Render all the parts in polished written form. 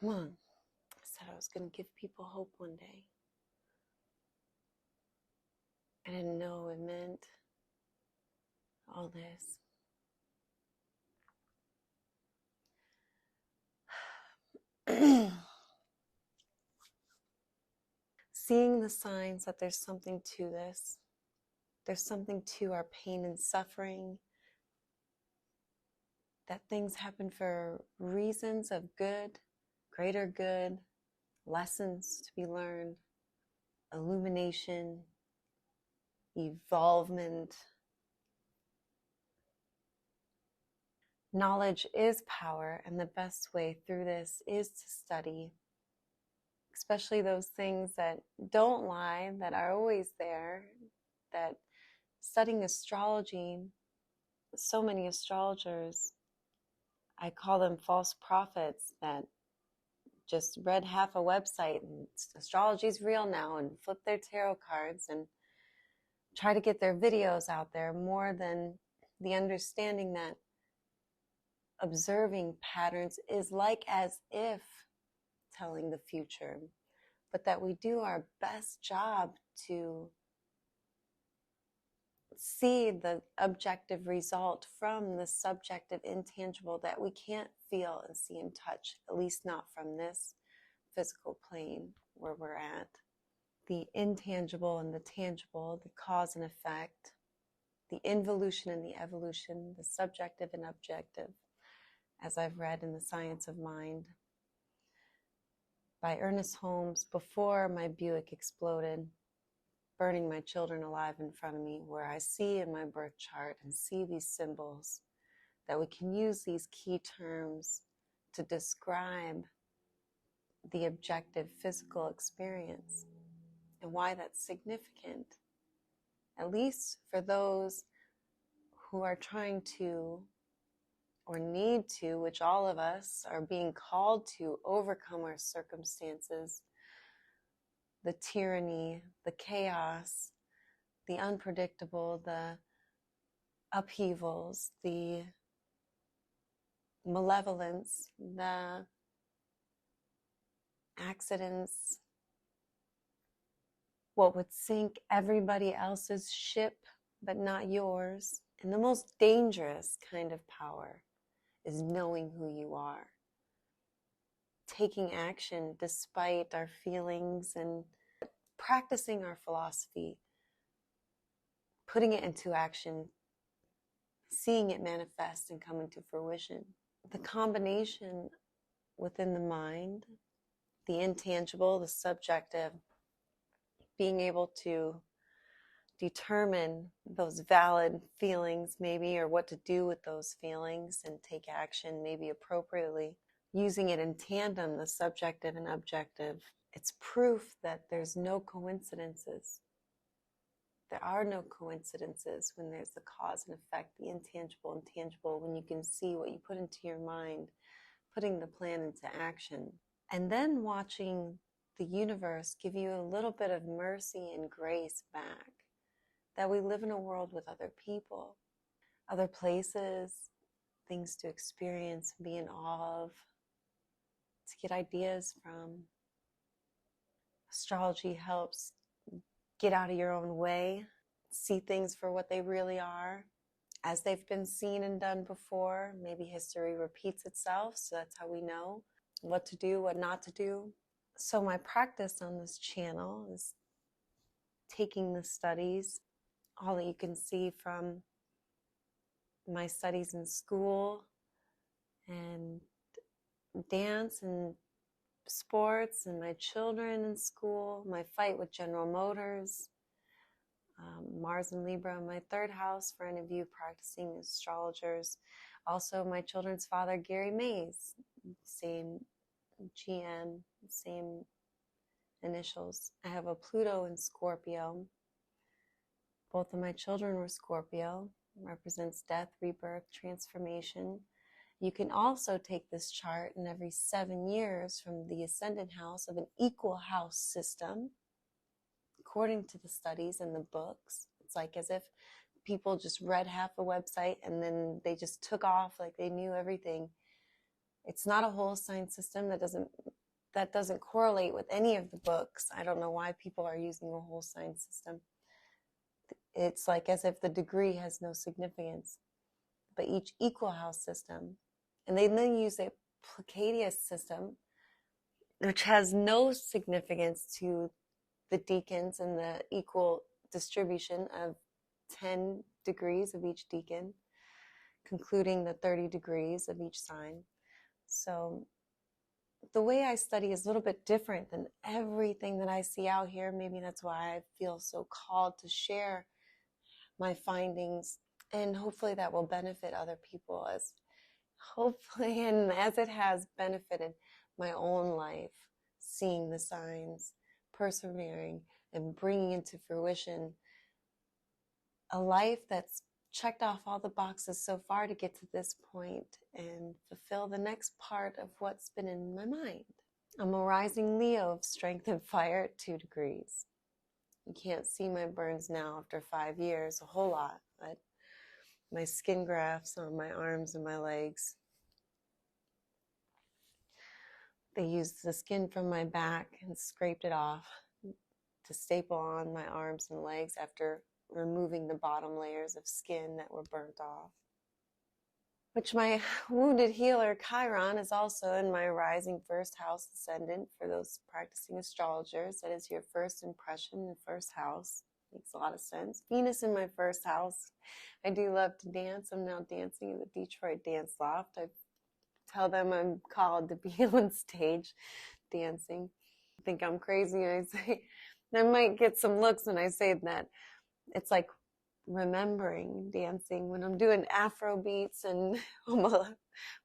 Come on. I said I was going to give people hope one day. I didn't know it meant all this. Seeing the signs that there's something to this. There's something to our pain and suffering. That things happen for reasons of good, greater good, lessons to be learned, illumination, evolvement. Knowledge is power, and the best way through this is to study, especially those things that don't lie, that are always there, that studying astrology, so many astrologers, I call them false prophets that just read half a website and astrology's real now and flip their tarot cards and try to get their videos out there more than the understanding that observing patterns is like as if telling the future, but that we do our best job to see the objective result from the subjective intangible that we can't feel and see and touch, at least not from this physical plane where we're at. The intangible and the tangible, the cause and effect, the involution and the evolution, the subjective and objective, as I've read in The Science of Mind by Ernest Holmes before my Buick exploded, burning my children alive in front of me, where I see in my birth chart and see these symbols, that we can use these key terms to describe the objective physical experience and why that's significant, at least for those who are trying to or need to, which all of us are being called to, overcome our circumstances, the tyranny, the chaos, the unpredictable, the upheavals, the malevolence, the accidents, what would sink everybody else's ship but not yours. And the most dangerous kind of power is knowing who you are, taking action despite our feelings and practicing our philosophy, putting it into action, seeing it manifest and come into fruition. The combination within the mind, the intangible, the subjective, being able to determine those valid feelings maybe, or what to do with those feelings and take action maybe appropriately, using it in tandem, the subjective and objective. It's proof that there's no coincidences. There are no coincidences when there's the cause and effect, the intangible and tangible, when you can see what you put into your mind, putting the plan into action, and then watching the universe give you a little bit of mercy and grace back. That we live in a world with other people, other places, things to experience, be in awe of, to get ideas from. Astrology helps get out of your own way, see things for what they really are, as they've been seen and done before. Maybe history repeats itself, so that's how we know what to do, what not to do. So my practice on this channel is taking the studies, all that you can see from my studies in school and dance and sports and my children in school, my fight with General Motors, Mars and Libra in my third house for any of you practicing astrologers. Also my children's father, Gary Mays, same GM, same initials. I have a Pluto in Scorpio. Both of my children were Scorpio, represents death, rebirth, transformation. You can also take this chart, and every 7 years from the ascendant house of an equal house system, according to the studies and the books. It's like as if people just read half a website and then they just took off like they knew everything. It's not a whole sign system. That doesn't correlate with any of the books. I don't know why people are using a whole sign system. It's like as if the degree has no significance. But each equal house system, and they then use a Pleiadian system, which has no significance to the decans and the equal distribution of 10 degrees of each decan, concluding the 30 degrees of each sign. So the way I study is a little bit different than everything that I see out here. Maybe that's why I feel so called to share my findings, and hopefully that will benefit other people, as hopefully and as it has benefited my own life, seeing the signs, persevering, and bringing into fruition a life that's checked off all the boxes so far to get to this point and fulfill the next part of what's been in my mind. I'm a rising Leo of strength and fire at 2 degrees. You can't see my burns now after 5 years, a whole lot, but my skin grafts on my arms and my legs. They used the skin from my back and scraped it off to staple on my arms and legs after removing the bottom layers of skin that were burnt off. Which my wounded healer Chiron is also in my rising first house ascendant. For those practicing astrologers, that is your first impression in the first house. Makes a lot of sense. Venus in my first house. I do love to dance. I'm now dancing in the Detroit Dance Loft. I tell them I'm called to be on stage dancing. I think I'm crazy. I say, I might get some looks when I say that. It's like remembering dancing when I'm doing Afro beats and I'm a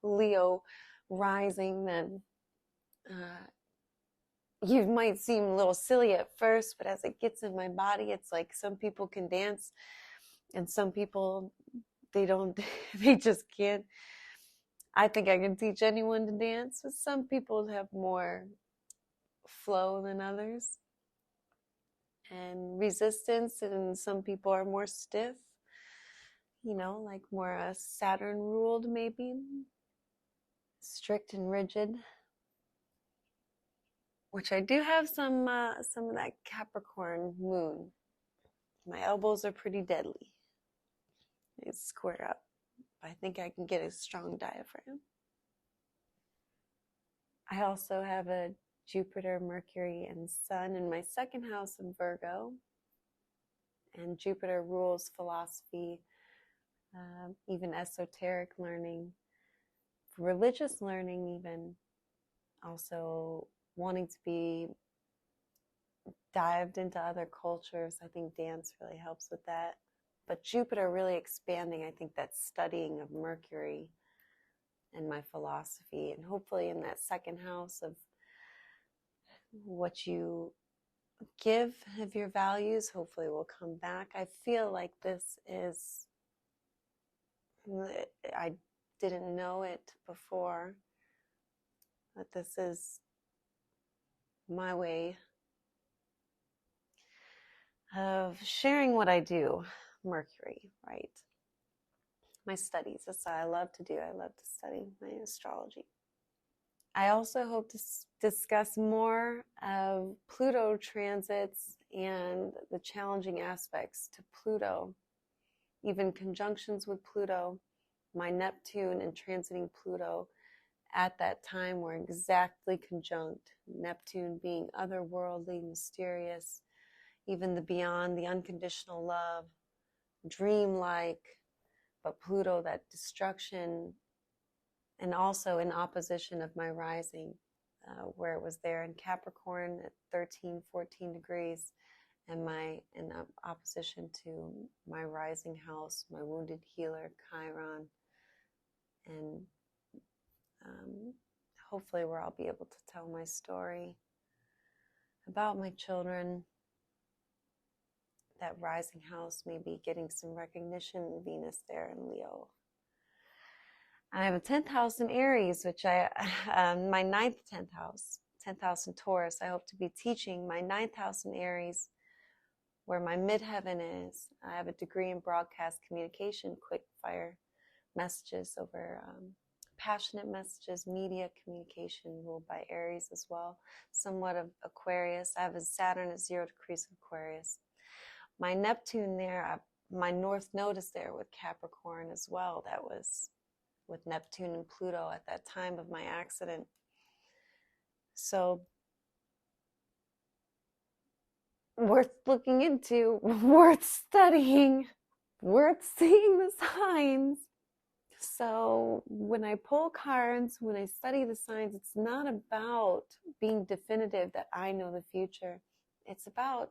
Leo rising, then you might seem a little silly at first, but as it gets in my body, it's like some people can dance and some people, they don't, they just can't. I think I can teach anyone to dance, but some people have more flow than others and resistance, and some people are more stiff, you know, like more Saturn ruled, maybe strict and rigid, which I do have some of that Capricorn moon. My elbows are pretty deadly. They square up. I think I can get a strong diaphragm. I also have a Jupiter, Mercury, and Sun in my second house in Virgo. And Jupiter rules philosophy, even esoteric learning, religious learning even, also wanting to be dived into other cultures. I think dance really helps with that. But Jupiter really expanding, I think, that studying of Mercury and my philosophy, and hopefully in that second house of what you give of your values, hopefully will come back. I feel like this is, I didn't know it before, but this is my way of sharing what I do. Mercury, right? My studies, that's what I love to do. I love to study my astrology. I also hope to discuss more of Pluto transits and the challenging aspects to Pluto, even conjunctions with Pluto. My Neptune and transiting Pluto at that time were exactly conjunct. Neptune being otherworldly, mysterious, even the beyond, the unconditional love, dreamlike, but Pluto, that destruction, and also in opposition of my rising, where it was there in Capricorn at 13, 14 degrees, and in opposition to my rising house, my wounded healer, Chiron, and hopefully where I'll be able to tell my story about my children. That rising house may be getting some recognition, Venus there in Leo. I have a 10th house in Aries, which my 9th 10th house in Taurus. I hope to be teaching my 9th house in Aries, where my midheaven is. I have a degree in broadcast communication, quick fire messages over passionate messages, media, communication, ruled by Aries as well, somewhat of Aquarius. I have a Saturn at 0 degrees of Aquarius. My Neptune there, my North Node is there with Capricorn as well. That was with Neptune and Pluto at that time of my accident. So worth looking into, worth studying, worth seeing the signs. So when I pull cards, when I study the signs, it's not about being definitive that I know the future. It's about,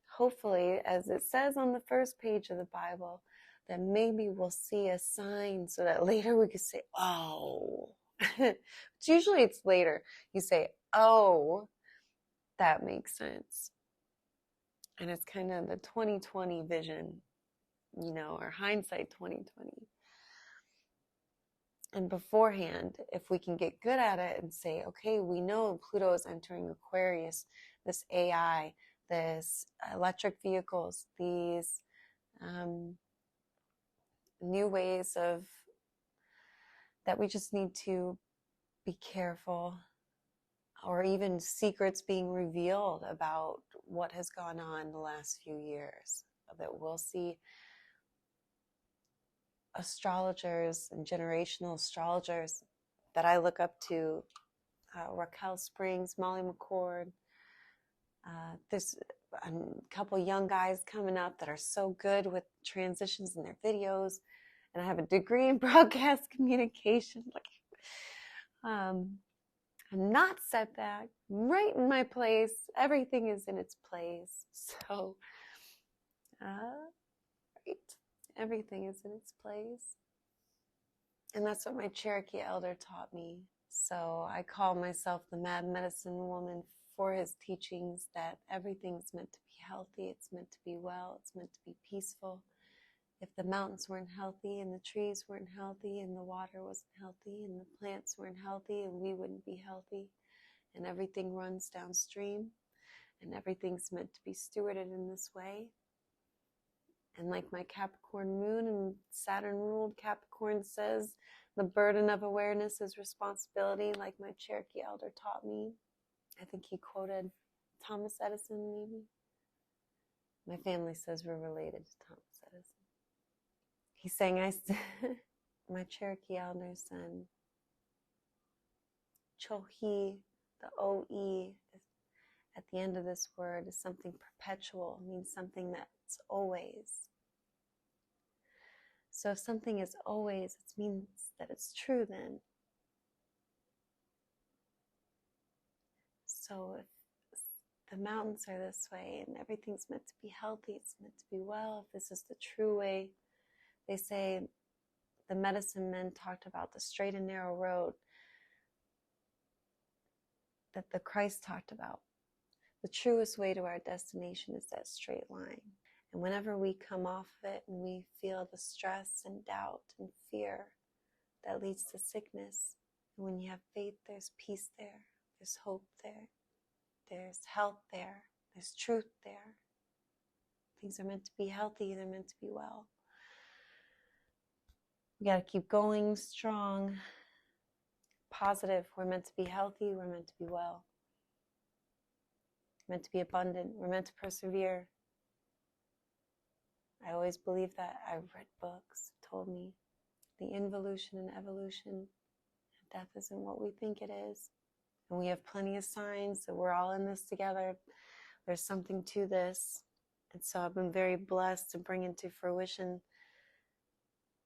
hopefully, as it says on the first page of the Bible, that maybe we'll see a sign so that later we can say, oh. Usually it's later. You say, oh, that makes sense. And it's kind of the 2020 vision, or hindsight 2020. And beforehand, if we can get good at it and say, okay, we know Pluto is entering Aquarius, this AI, this electric vehicles, these new ways of that we just need to be careful, or even secrets being revealed about what has gone on the last few years, that we'll see astrologers and generational astrologers that I look up to, Raquel Springs, Molly McCord. There's a couple young guys coming up that are so good with transitions in their videos, and I have a degree in broadcast communication. I'm not set back, right in my place. Everything is in its place. So, right. Everything is in its place. And that's what my Cherokee elder taught me. So I call myself the MadMedicineWoman for his teachings, that everything's meant to be healthy, it's meant to be well, it's meant to be peaceful. If the mountains weren't healthy and the trees weren't healthy and the water wasn't healthy and the plants weren't healthy, and we wouldn't be healthy. And everything runs downstream, and everything's meant to be stewarded in this way. And like my Capricorn moon and Saturn ruled Capricorn says, the burden of awareness is responsibility, like my Cherokee elder taught me. I think he quoted Thomas Edison, maybe. My family says we're related to Thomas Edison. He's saying, my Cherokee elder said, Chohi, the O-E, at the end of this word is something perpetual. It means something that's always. So if something is always, it means that it's true then. So if the mountains are this way and everything's meant to be healthy, it's meant to be well, if this is the true way, they say the medicine men talked about the straight and narrow road that the Christ talked about. The truest way to our destination is that straight line. And whenever we come off of it and we feel the stress and doubt and fear that leads to sickness, and when you have faith, there's peace there, there's hope there, there's health there, there's truth there. Things are meant to be healthy, they're meant to be well. We got to keep going strong, positive. We're meant to be healthy, we're meant to be well. We're meant to be abundant, we're meant to persevere. I always believe that. I've read books, told me the involution and evolution. Death isn't what we think it is. And we have plenty of signs that we're all in this together. There's something to this. And so I've been very blessed to bring into fruition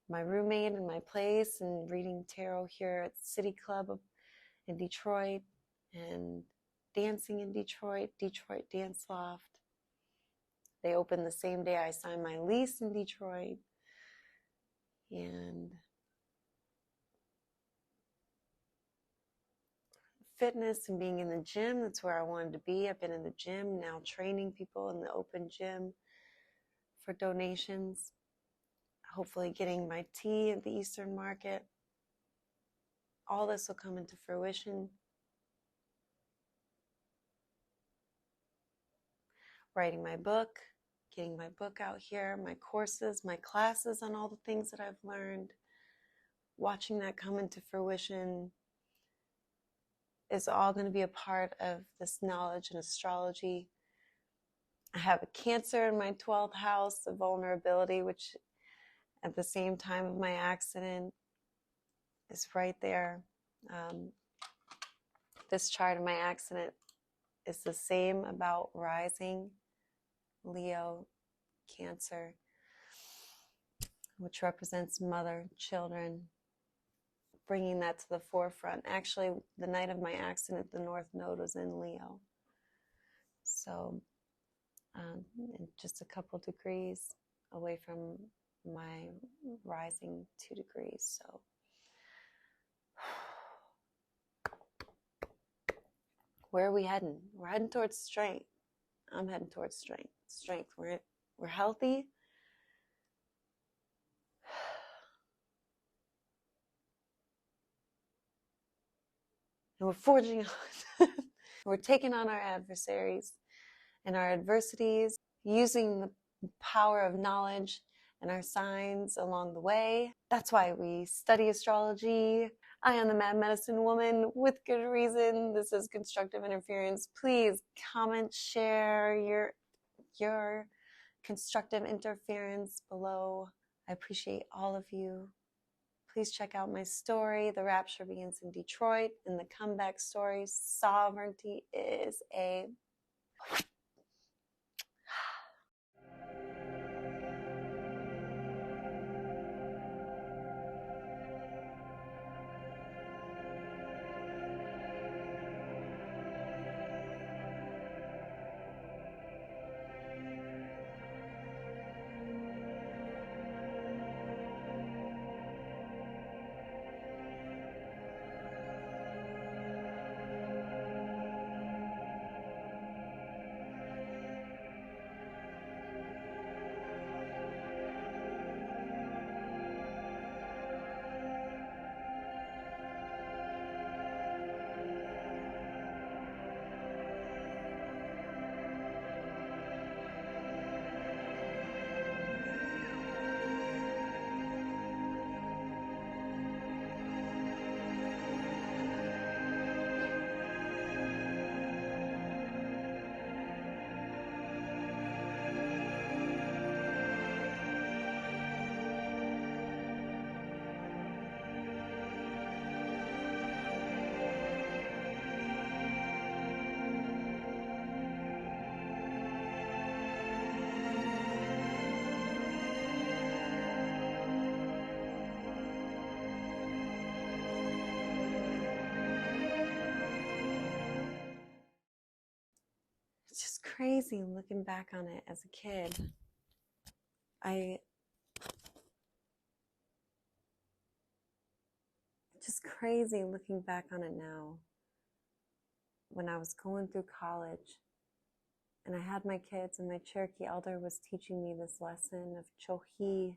my roommate and my place, and reading tarot here at City Club in Detroit, and dancing in Detroit, Detroit Dance Loft. They opened the same day I signed my lease in Detroit. And fitness and being in the gym, that's where I wanted to be. I've been in the gym, now training people in the open gym for donations. Hopefully getting my tea at the Eastern Market. All this will come into fruition. Writing my book, getting my book out here, my courses, my classes on all the things that I've learned. watching that come into fruition is all going to be a part of this knowledge and astrology. I have a Cancer in my 12th house of vulnerability, which at the same time of my accident is right there. This chart of my accident is the same about rising Leo, Cancer, which represents mother, children, bringing that to the forefront. Actually, the night of my accident, the North Node was in Leo. So just a couple degrees away from my rising 2 degrees. So where are we heading? We're heading towards strength. I'm heading towards strength. Strength. We're healthy. And we're forging on. We're taking on our adversaries and our adversities, using the power of knowledge and our signs along the way. That's why we study astrology. I am the Mad Medicine Woman with good reason. This is Constructive Interference. Please comment, share your constructive interference below. I appreciate all of you. Please check out my story. The Rapture begins in Detroit. And the comeback story, sovereignty is a... It's just crazy looking back on it as a kid. Just crazy looking back on it now. When I was going through college and I had my kids and my Cherokee elder was teaching me this lesson of chohi,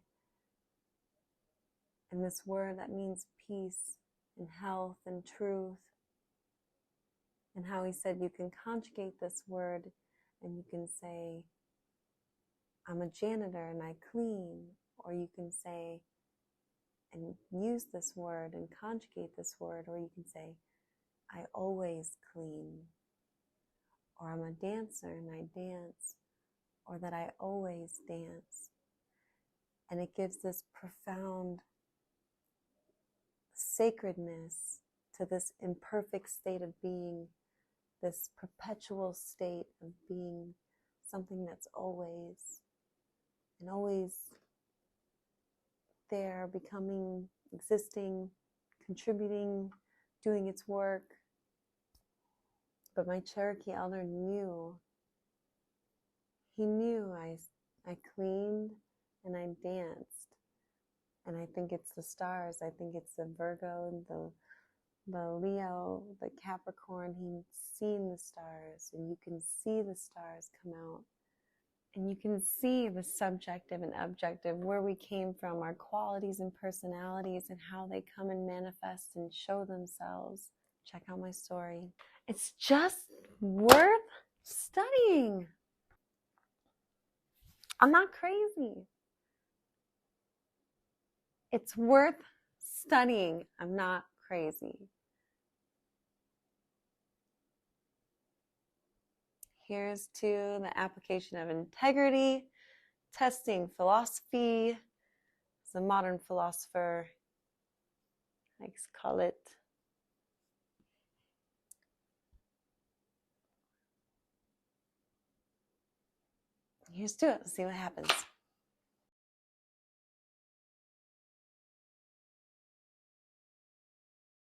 and this word that means peace and health and truth, and how he said you can conjugate this word and you can say, I'm a janitor and I clean, or you can say and use this word and conjugate this word, or you can say, I always clean, or I'm a dancer and I dance, or that I always dance. And it gives this profound sacredness to this imperfect state of being, this perpetual state of being something that's always and always there, becoming, existing, contributing, doing its work. But my Cherokee elder knew. He knew I cleaned and I danced. And I think it's the stars. I think it's the Virgo, the Leo, the Capricorn. He's seen the stars, and you can see the stars come out. And you can see the subjective and objective, where we came from, our qualities and personalities, and how they come and manifest and show themselves. Check out my story. It's just worth studying. I'm not crazy. It's worth Studying. I'm not crazy. Here's to the application of integrity, testing philosophy, as a modern philosopher likes to call it. Here's to it. Let's see what happens.